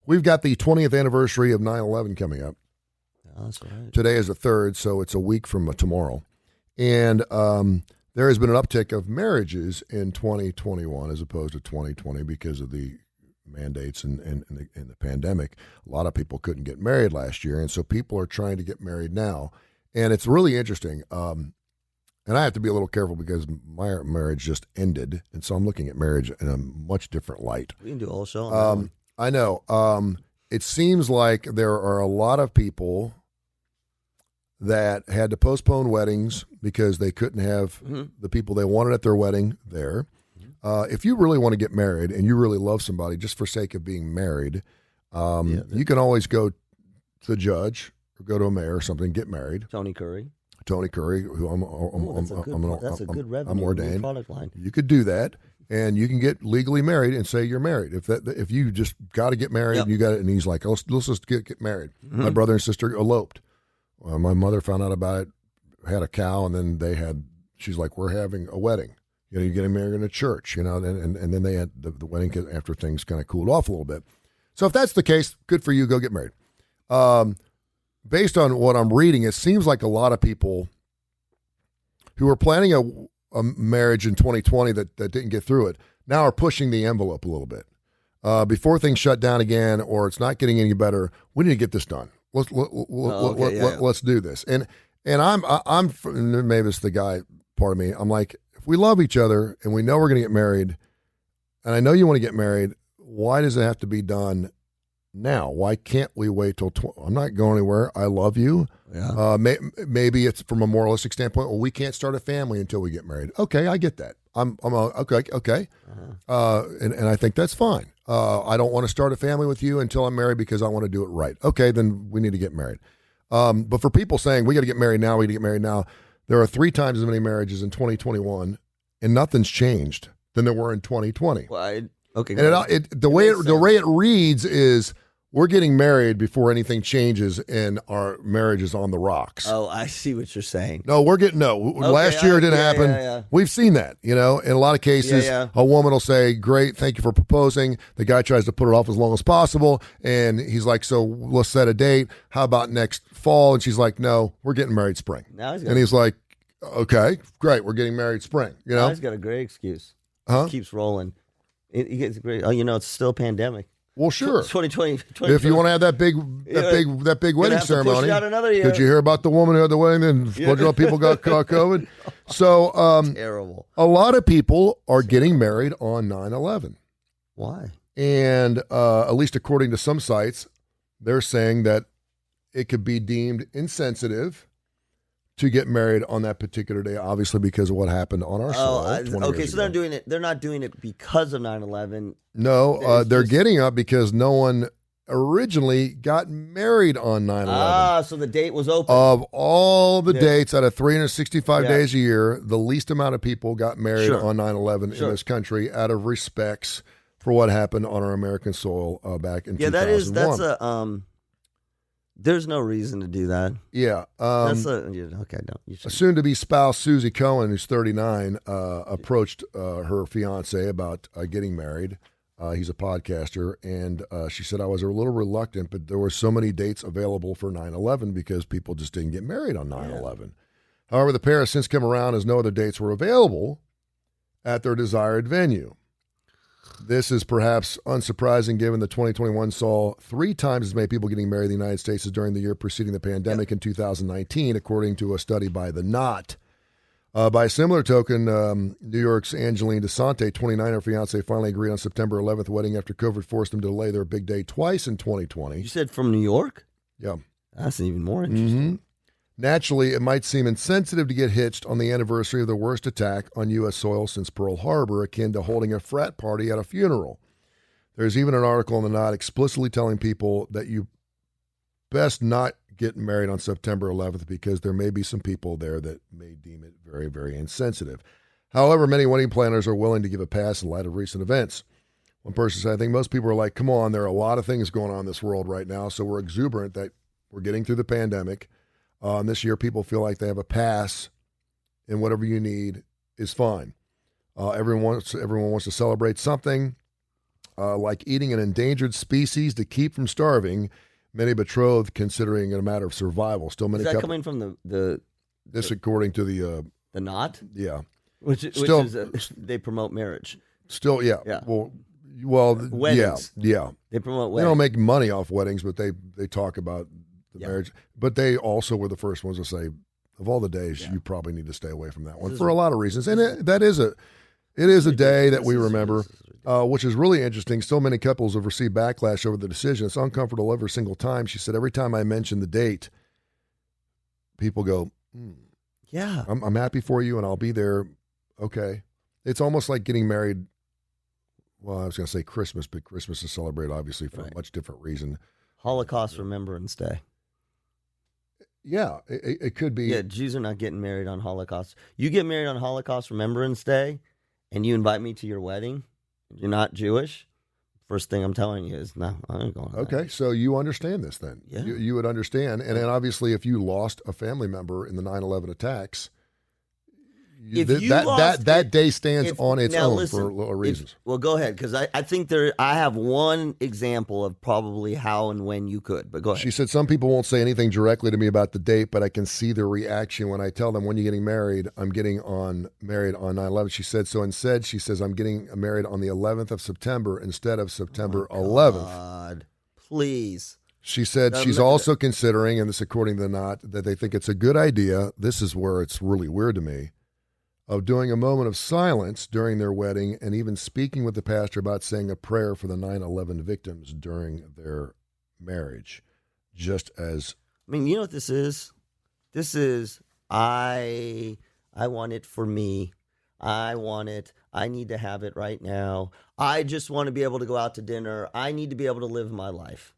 we've got the 20th anniversary of 9/11 coming up. Oh, that's right. Today is the 3rd, so it's a week from tomorrow. And there has been an uptick of marriages in 2021 as opposed to 2020 because of the mandates and the pandemic. A lot of people couldn't get married last year, and so people are trying to get married now. And it's really interesting. And I have to be a little careful because my marriage just ended, and so I'm looking at marriage in a much different light. We can do a whole show on that one. I know. It seems like there are a lot of people that had to postpone weddings because they couldn't have the people they wanted at their wedding there. If you really want to get married and you really love somebody just for sake of being married, you can always go to the judge or go to a mayor or something, get married. Tony Curry, who that's a good revenue. I'm ordained. Product line. You could do that, and you can get legally married and say you're married. If you just got to get married, and you got it, and he's like, let's just get married. My brother and sister eloped. My mother found out about it, had a cow, and then she's like, we're having a wedding. You're getting married in a church, and then they had the wedding after things kind of cooled off a little bit. So if that's the case, good for you, go get married. Based on what I'm reading, it seems like a lot of people who were planning a marriage in 2020 that didn't get through it now are pushing the envelope a little bit. Before things shut down again or it's not getting any better, we need to get this done. Let's do this. And I'm maybe it's the guy part of me. I'm like, if we love each other and we know we're going to get married, and I know you want to get married, why does it have to be done now? Why can't we wait till I'm not going anywhere. I love you. Yeah. Maybe it's from a moralistic standpoint. Well, we can't start a family until we get married. Okay, I get that. I'm okay. And I think that's fine. I don't want to start a family with you until I'm married because I want to do it right. Okay, then we need to get married. But for people saying we got to get married now, there are 3 times as many marriages in 2021, and nothing's changed than there were in 2020. Well, okay. And the way it reads is we're getting married before anything changes and our marriage is on the rocks. Oh, I see what you're saying. No, last year it didn't happen. Yeah. We've seen that, in a lot of cases, a woman will say, great, thank you for proposing. The guy tries to put it off as long as possible. And he's like, so let's set a date. How about next fall? And she's like, no, we're getting married spring. And he's like, okay, great. We're getting married spring. Now he's got a great excuse. Just keeps rolling. He gets great. Oh, it's still a pandemic. Well, sure. 2020. If you want to have that big wedding ceremony, did you hear about the woman who had the wedding and a bunch of people got COVID? So terrible. A lot of people are getting married on 9/11. Why? And at least according to some sites, they're saying that it could be deemed insensitive to get married on that particular day, obviously because of what happened on our soil. Okay, so they're doing it. They're not doing it because of 9/11. No, they're getting up because no one originally got married on 9/11. So the date was open. Of all the dates out of 365 days a year, the least amount of people got married on 9/11 in this country out of respects for what happened on our American soil back in 2001. There's no reason to do that. Yeah. You should. Soon-to-be spouse Susie Cohen, who's 39, approached her fiance about getting married. He's a podcaster, and she said, I was a little reluctant, but there were so many dates available for 9/11 because people just didn't get married on 9/11. However, the pair has since come around as no other dates were available at their desired venue. This is perhaps unsurprising given the 2021 saw 3 times as many people getting married in the United States as during the year preceding the pandemic in 2019, according to a study by The Knot. By a similar token, New York's Angeline DeSante, 29, her fiance, finally agreed on September 11th wedding after COVID forced them to delay their big day twice in 2020. You said from New York? Yeah. That's even more interesting. Naturally, it might seem insensitive to get hitched on the anniversary of the worst attack on U.S. soil since Pearl Harbor, akin to holding a frat party at a funeral. There's even an article in The Knot explicitly telling people that you best not get married on September 11th because there may be some people there that may deem it very, very insensitive. However, many wedding planners are willing to give a pass in light of recent events. One person said, I think most people are like, come on, there are a lot of things going on in this world right now, so we're exuberant that we're getting through the pandemic. This year, people feel like they have a pass, and whatever you need is fine. Everyone wants to celebrate something. like eating an endangered species to keep from starving. Many betrothed considering it a matter of survival. Still, many Is that coming from the this according to the knot? Yeah, which is they promote marriage. Still, yeah. Yeah. Well, weddings. Yeah. They promote weddings. They don't make money off weddings, but they talk about the marriage. But they also were the first ones to say, of all the days, you probably need to stay away from that one for a lot of reasons. And it is a day that we remember, which is really interesting. So many couples have received backlash over the decision. It's uncomfortable every single time. She said, every time I mention the date, people go, yeah, I'm happy for you and I'll be there. Okay. It's almost like getting married. Well, I was going to say Christmas, but Christmas is celebrated obviously for a much different reason. Holocaust Remembrance Day. Yeah, it could be. Yeah, Jews are not getting married on Holocaust. You get married on Holocaust Remembrance Day and you invite me to your wedding, you're not Jewish, first thing I'm telling you is, no, I ain't going. Okay, so you understand this then. Yeah. You would understand. And then obviously if you lost a family member in the 9/11 attacks, that day stands on its own for reasons. Well, go ahead, because I think I have one example of probably how and when you could, but go ahead. She said, some people won't say anything directly to me about the date, but I can see their reaction when I tell them, when you're getting married, I'm getting married on 9/11. She said, so instead, she says, I'm getting married on the 11th of September instead of September 11th. God, please. She said she's also considering, and this according to the Knot, that they think it's a good idea. This is where it's really weird to me. Of doing a moment of silence during their wedding and even speaking with the pastor about saying a prayer for the 9/11 victims during their marriage. Just as... I mean, you know what this is? This is, I want it for me. I want it. I need to have it right now. I just want to be able to go out to dinner. I need to be able to live my life.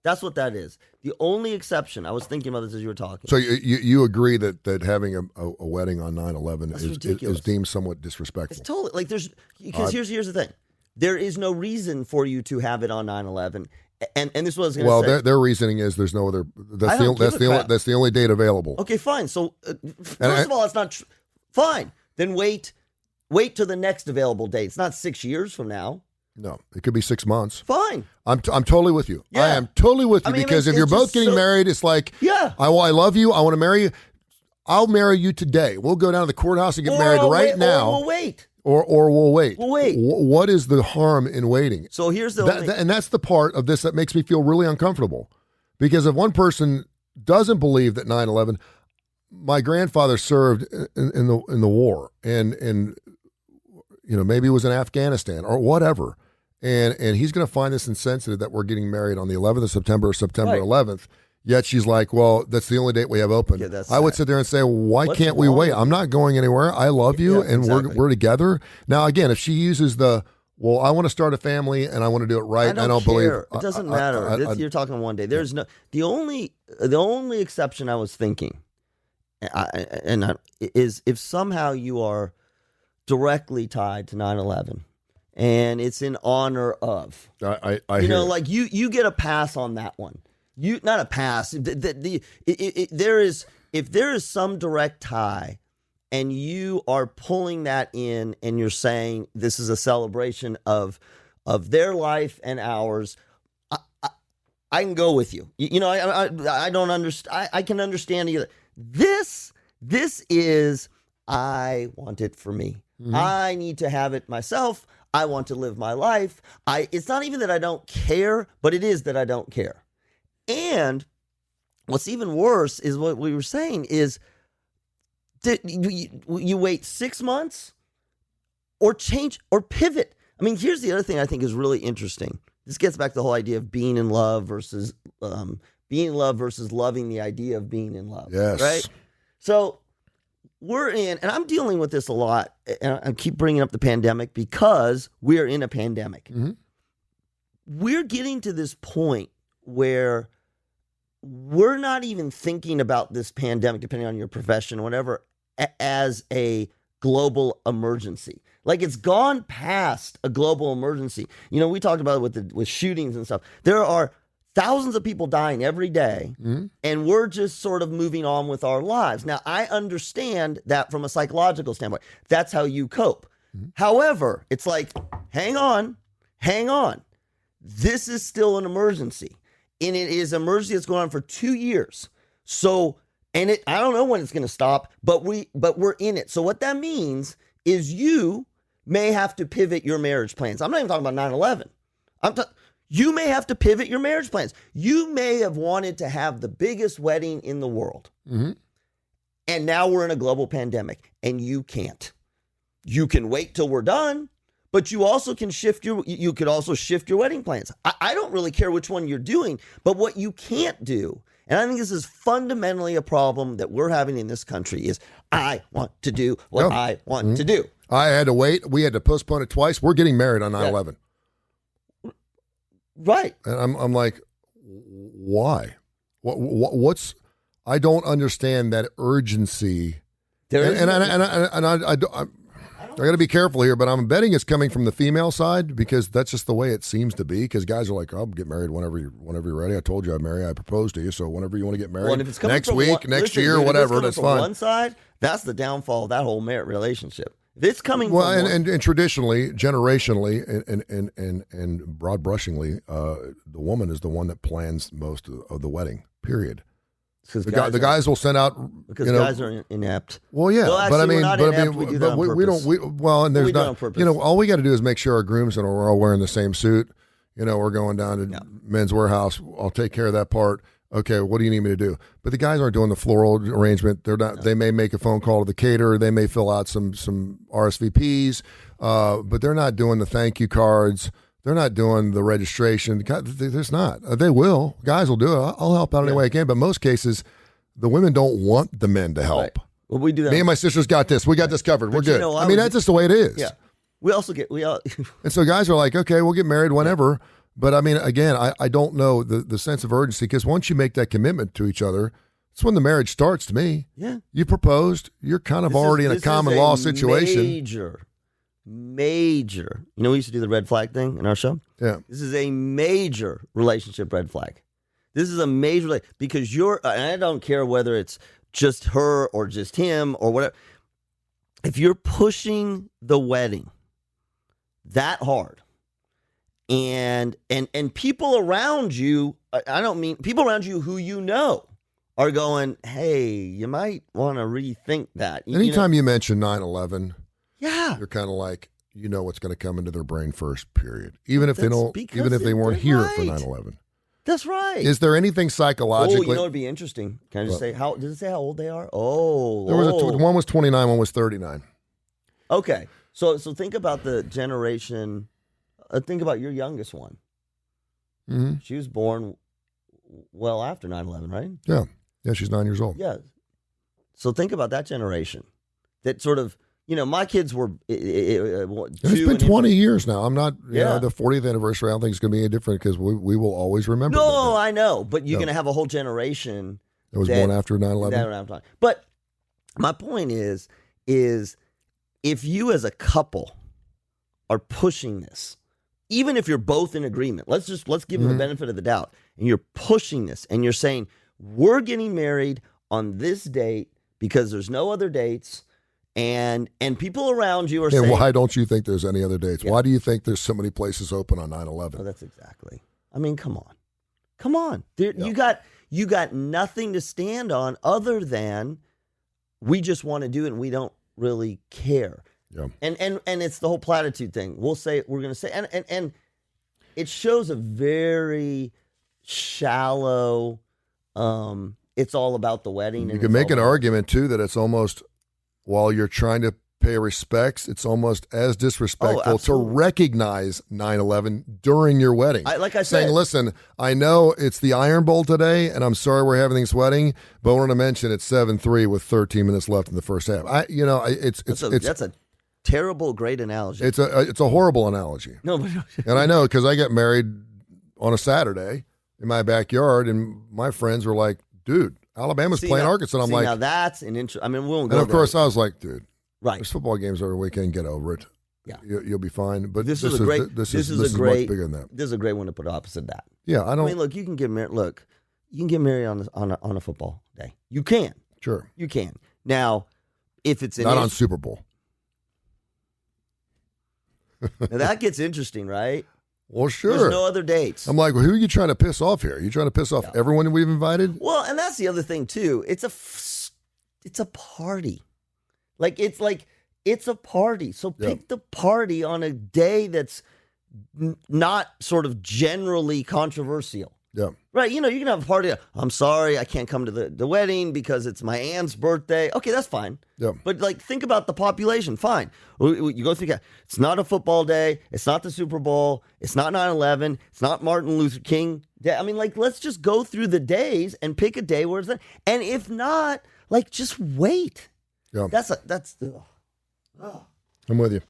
That's what that is. The only exception, I was thinking about this as you were talking. So you agree that having a wedding on 9/11 is deemed somewhat disrespectful? It's totally, like because here's the thing. There is no reason for you to have it on 9/11. And this is what I was going to say. Well, their reasoning is there's no other, that's the only date available. Okay, fine. So first of all, it's not fine. Then wait till the next available date. It's not 6 years from now. No, it could be 6 months. Fine. I'm totally with you. Yeah. I am totally with you because if you're both getting married, it's like, I love you. I want to marry you. I'll marry you today. We'll go down to the courthouse and get married right now. Or we'll wait. Or we'll wait. We'll wait. What is the harm in waiting? So here's the and that's the part of this that makes me feel really uncomfortable. Because if one person doesn't believe that 9/11, my grandfather served in the war and maybe it was in Afghanistan or whatever. And he's going to find this insensitive that we're getting married on the 11th of September or September 11th. Yet she's like, well, that's the only date we have open. Yeah, I would sit there and say, why can't we wait? I'm not going anywhere. I love you, and we're together. Now, again, if she uses I want to start a family and I want to do it right. I don't believe it doesn't matter. You're talking one day. There's no the only exception I was thinking, is if somehow you are directly tied to 9/11. And it's in honor of. I like you get a pass on that one. You not a pass. If there is some direct tie, and you are pulling that in, and you're saying this is a celebration of their life and ours, I can go with you. I don't understand. I can understand either. This is, I want it for me. Mm-hmm. I need to have it myself. I want to live my life. It's not even that I don't care, but it is that I don't care. And what's even worse is what we were saying is that you wait 6 months or change or pivot. I mean, here's the other thing I think is really interesting. This gets back to the whole idea of being in love versus loving the idea of being in love. Yes. Right? So we're in, and I'm dealing with this a lot, and I keep bringing up the pandemic because we're in a pandemic. Mm-hmm. We're getting to this point where we're not even thinking about this pandemic, depending on your profession or whatever, as a global emergency. Like, it's gone past a global emergency. We talked about it with shootings and stuff. There are thousands of people dying every day, and we're just sort of moving on with our lives. Now, I understand that from a psychological standpoint. That's how you cope. However, it's like, hang on. hang on. This is still an emergency. And it is an emergency that's going on for 2 years. So, I don't know when it's going to stop, but we're in it. So what that means is you may have to pivot your marriage plans. I'm not even talking about 9/11. You may have to pivot your marriage plans. You may have wanted to have the biggest wedding in the world. Mm-hmm. And now we're in a global pandemic and you can't. You can wait till we're done, but you also can you could also shift your wedding plans. I don't really care which one you're doing, but what you can't do, and I think this is fundamentally a problem that we're having in this country, is I want to do what I want to do. I had to wait. We had to postpone it twice. We're getting married on 9/11. Right. And I'm like, why? What's? I don't understand that urgency. I got to be careful here, but I'm betting it's coming from the female side because that's just the way it seems to be. Because guys are like, I'll get married whenever you're ready. I told you I'd marry. I proposed to you, so whenever you want to get married, if it's coming next from week, next year, whatever, that's fine. One side, that's the downfall of that whole marriage relationship. If it's coming and traditionally, generationally, and broad brushingly, the woman is the one that plans most of the wedding. Period. The guys will send out because guys are inept. Well, yeah, well, actually, we don't. Well, and there's not. All we got to do is make sure our grooms and we're all wearing the same suit. We're going down to Men's Warehouse. I'll take care of that part. Okay, what do you need me to do? But the guys aren't doing the floral arrangement. They're not. They may make a phone call to the caterer. They may fill out some RSVPs, but they're not doing the thank you cards. They're not doing the registration. There's not. They will. Guys will do it. I'll help out any way I can. But most cases, the women don't want the men to help. Right. Well, we do that. Me and my sisters got this. We got this covered. We're good. That's just the way it is. Yeah. We also get. And so guys are like, okay, we'll get married whenever. Yeah. But again, I don't know the sense of urgency because once you make that commitment to each other, it's when the marriage starts to me. Yeah. You proposed. You're kind of already in a common law situation. Major. We used to do the red flag thing in our show. Yeah. This is a major relationship red flag. This is a major because and I don't care whether it's just her or just him or whatever. If you're pushing the wedding that hard and people around you, I don't mean people around you who are going, hey, you might want to rethink that. Anytime you mention 9/11, yeah, you're kind of like, what's going to come into their brain first, period. Even if they weren't here for 9/11. That's right. Is there anything psychologically? It'd be interesting. Can I just say does it say how old they are? Oh. One was 29, one was 39. Okay. So think about the generation, think about your youngest one. Mm-hmm. She was born well after 9/11, right? Yeah. Yeah, she's 9 years old. Yeah. So think about that generation. That sort of, my kids were. It's been 20 years now. I'm not. The 40th anniversary. I don't think it's going to be any different because we will always remember. No, I know, but you're going to have a whole generation that was born after 9/11. But my point is if you as a couple are pushing this, even if you're both in agreement, let's give them the benefit of the doubt, and you're pushing this, and you're saying we're getting married on this date because there's no other dates. And people around you are saying... why don't you think there's any other dates? Yeah. Why do you think there's so many places open on 9/11? Oh, that's exactly. Come on. You got nothing to stand on other than we just want to do it and we don't really care. Yeah. And it's the whole platitude thing. We're going to say... And it shows a very shallow... it's all about the wedding. You can make an argument, too, that it's almost... While you're trying to pay respects, it's almost as disrespectful to recognize 9/11 during your wedding. Like I said, saying, listen, I know it's the Iron Bowl today, and I'm sorry we're having this wedding, but I want to mention it's 7-3 with 13 minutes left in the first half. That's a terrible, great analogy. It's a horrible analogy. No, and I know because I got married on a Saturday in my backyard, and my friends were like, dude, Alabama's playing Arkansas. And I'm like, now that's an interesting. We won't go. And of course, I was like, dude, right? There's football games every weekend. Get over it. Yeah, you'll be fine. But this is much bigger than that. This is a great one to put opposite that. Yeah, I mean, look, you can get married. Look, you can get married on a football day. You can. Sure, you can. Now, if it's not on Super Bowl, now that gets interesting, right? Well, sure. There's no other dates. I'm like, well, who are you trying to piss off here? Are you trying to piss off everyone we've invited? Well, and that's the other thing too. It's a party. It's a party. So pick the party on a day that's not sort of generally controversial. Yeah. Right. You can have a party. I'm sorry, I can't come to the wedding because it's my aunt's birthday. Okay, that's fine. Yeah. But think about the population. Fine. You go through. It's not a football day. It's not the Super Bowl. It's not 9/11. It's not Martin Luther King Day. I mean, let's just go through the days and pick a day where it's that. And if not, just wait. Yeah. That's. I'm with you.